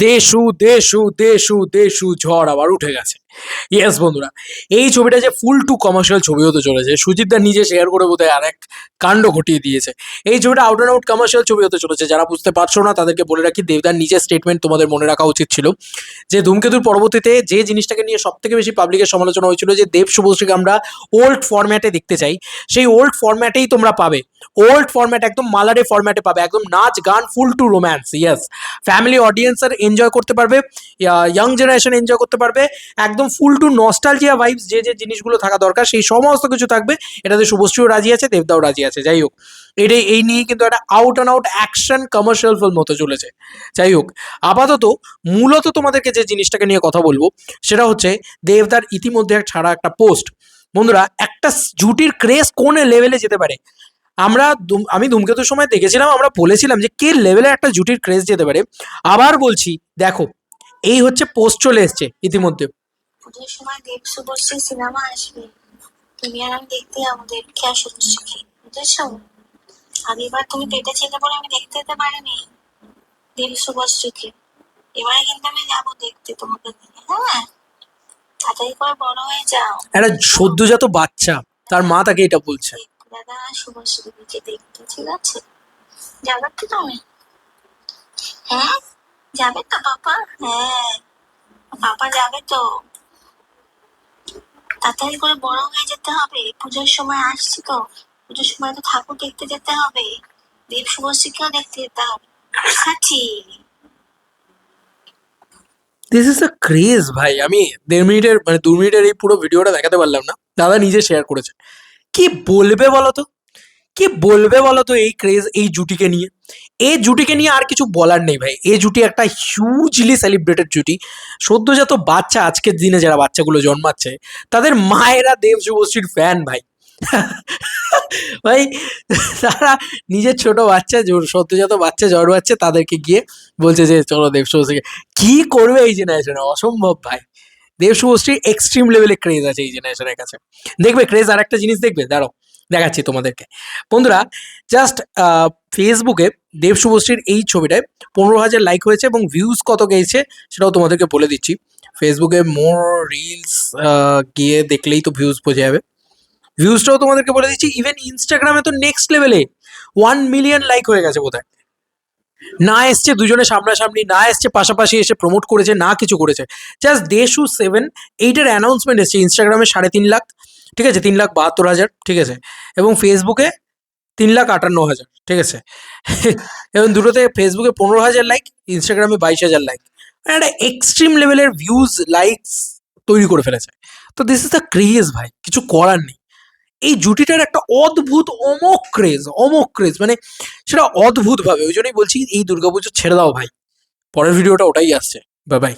দেশু দেশু দেশু দেশু ঝড় আবার উঠে গেছে। ইয়েস বন্ধুরা, এই ছবিটা যে ফুল টু কমার্শিয়াল ছবি হতে চলেছে, সুজিত দা নিজে শেয়ার করে বোধহয় আর এক কাণ্ড ঘটিয়ে দিয়েছে। এই ছবিটা আউট অ্যান্ড আউট কমার্শিয়াল ছবি হতে চলেছে। যারা বুঝতে পারছো না তাদেরকে বলে রাখি, দেবদার নিজের স্টেটমেন্ট তোমাদের মনে রাখা উচিত ছিল যে ধূমকেতুর পরবর্তীতে যে জিনিসটাকে নিয়ে সব থেকে বেশি পাবলিকের সমালোচনা হয়েছিল যে দেব শুভশ্রীকে আমরা ওল্ড ফরম্যাটে দেখতে চাই, সেই ওল্ড ফরম্যাটেই তোমরা পাবে। ওল্ড ফরম্যাট একদম মালারে ফরম্যাটে পাবে, একদম নাচ গান ফুল টু রোম্যান্স। ইয়েস, ফ্যামিলি অডিয়েন্সের এনজয় করতে পারবে, ইয়াং জেনারেশন এনজয় করতে পারবে, একদম ফুল টু নস্টালজিয়া ভাইবস, যে যে জিনিসগুলো থাকা দরকার সেই সমস্ত কিছু থাকবে। এটাতে শুভশ্রীও রাজি আছে, দেবদাও রাজি আছে। যাই হোক, এই নিয়ে কিন্তু একটা out and out action commercial film হতে চলেছে। যাই হোক, আপাতত মূলত তোমাদেরকে যে জিনিসটাকে নিয়ে কথা বলবো সেটা হচ্ছে দেবদার ইতিমধ্যে ছাড়া একটা পোস্ট। বন্ধুরা, একটা জুটির ক্রেজ কোন লেভেলে যেতে পারে আমি ধূমকেতুর সময় দেখেছিলাম, আমরা বলেছিলাম যে কে লেভেলে একটা জুটির ক্রেজ যেতে পারে। আবার বলছি, দেখো এই হচ্ছে পোস্ট চলে এসছে ইতিমধ্যে। পুজোর সময় দেব শুভশ্রী সিনেমা আসবে, তুমি আর আমি দেখতে যাবো দেবকে আর শুভশ্রীকে, বুঝেছো? আগেরবার তুমি পেটে ছিল বলে আমি দেখতে যেতে পারিনি দেব শুভশ্রীকে, এবারে কিন্তু আমি যাবো দেখতে তোমাকে নিয়ে। হ্যাঁ, তাড়াতাড়ি করে বড় হয়ে যাও। একটা সদ্যজাত বাচ্চা, তার মা তাকে এটা বলছে। দাদা শুভশ্রীকে দেখতে, ঠিক আছে? যাবে তো তুমি? হ্যাঁ যাবে তো পাপা? হ্যাঁ পাপা যাবে তো। তাড়াতাড়ি করে বড় হয়ে যেতে হবে, পুজোর সময় আসছি তো, পুজোর সময় তো ঠাকুর দেখতে যেতে হবে, দেব শুভশ্রীকেও দেখতে যেতে হবে। খাচ্ছি দিস ইজ আ ক্রেজ ভাই। আমি 1.5 মিনিটের মানে 2 মিনিটের এই পুরো ভিডিওটা দেখাতে পারলাম না, দাদা নিজে শেয়ার করেছে। কি বলবে বলো তো, কি বলবে বলো তো এই ক্রেজ, এই জুটিকে নিয়ে। এই জুটিকে নিয়ে আর কিছু বলার নেই ভাই। এই জুটি একটা হিউজলি সেলিব্রেটেড জুটি। সদ্যজাত বাচ্চা, আজকের দিনে যারা বাচ্চাগুলো জন্মাচ্ছে তাদের মায়েরা দেব শুভশ্রীর ফ্যান ভাই। ভাই, তারা নিজের ছোট বাচ্চা, সদ্যজাত বাচ্চা জন্মাচ্ছে, তাদেরকে গিয়ে বলছে যে চলো দেব শুভশ্রীকে। কি করবে এই জেনারেশনে, অসম্ভব ভাই। দেব শুভশ্রী এক্সট্রিম লেভেলে ক্রেজ আছে এই জেনারেশনের কাছে। দেখবে ক্রেজ আর একটা জিনিস দেখবে, দাঁড়াও দেখাচ্ছি তোমাদেরকে। বন্ধুরা, জাস্ট ফেসবুকে দেব শুভশ্রীর এই ছবিটায় 15,000 লাইক হয়েছে এবং ভিউজ কত গেছে সেটাও তোমাদেরকে বলে দিচ্ছি। ফেসবুকে মোর রিলস গিয়ে দেখলেই তো ভিউজ বোঝা যাবে। ভিউজটাও তোমাদেরকে বলে দিচ্ছি। ইভেন ইনস্টাগ্রামে তো নেক্সট লেভেলে 1 মিলিয়ন লাইক হয়ে গেছে বোধহয়। না এসছে দুজনে সামনাসামনি, না এসছে পাশাপাশি এসে প্রমোট করেছে, না কিছু করেছে। জাস্ট দেশু 7 এইটার অ্যানাউন্সমেন্ট এসছে ইনস্টাগ্রামে 3.5 লাখ, ঠিক আছে, 3,72,000, ঠিক আছে, এবং ফেসবুকে 3,58,000, ঠিক আছে। এবং দুটোতে ফেসবুকে 15,000 লাইক, ইনস্টাগ্রামে 22,000 লাইক। একটা এক্সট্রিম লেভেলের ভিউজ লাইকস তৈরি করে ফেলেছে। তো দিস ইজ দ্য ক্রেজ ভাই, কিছু করার নেই। এই জুটিটার একটা অদ্ভুত অমোক ক্রেজ, মানে সেটা অদ্ভুত ভাবে। ওই জন্যই বলছি এই দুর্গাপুজো ছেড়ে দাও ভাই। পরের ভিডিওটা ওটাই আসছে। Bye bye.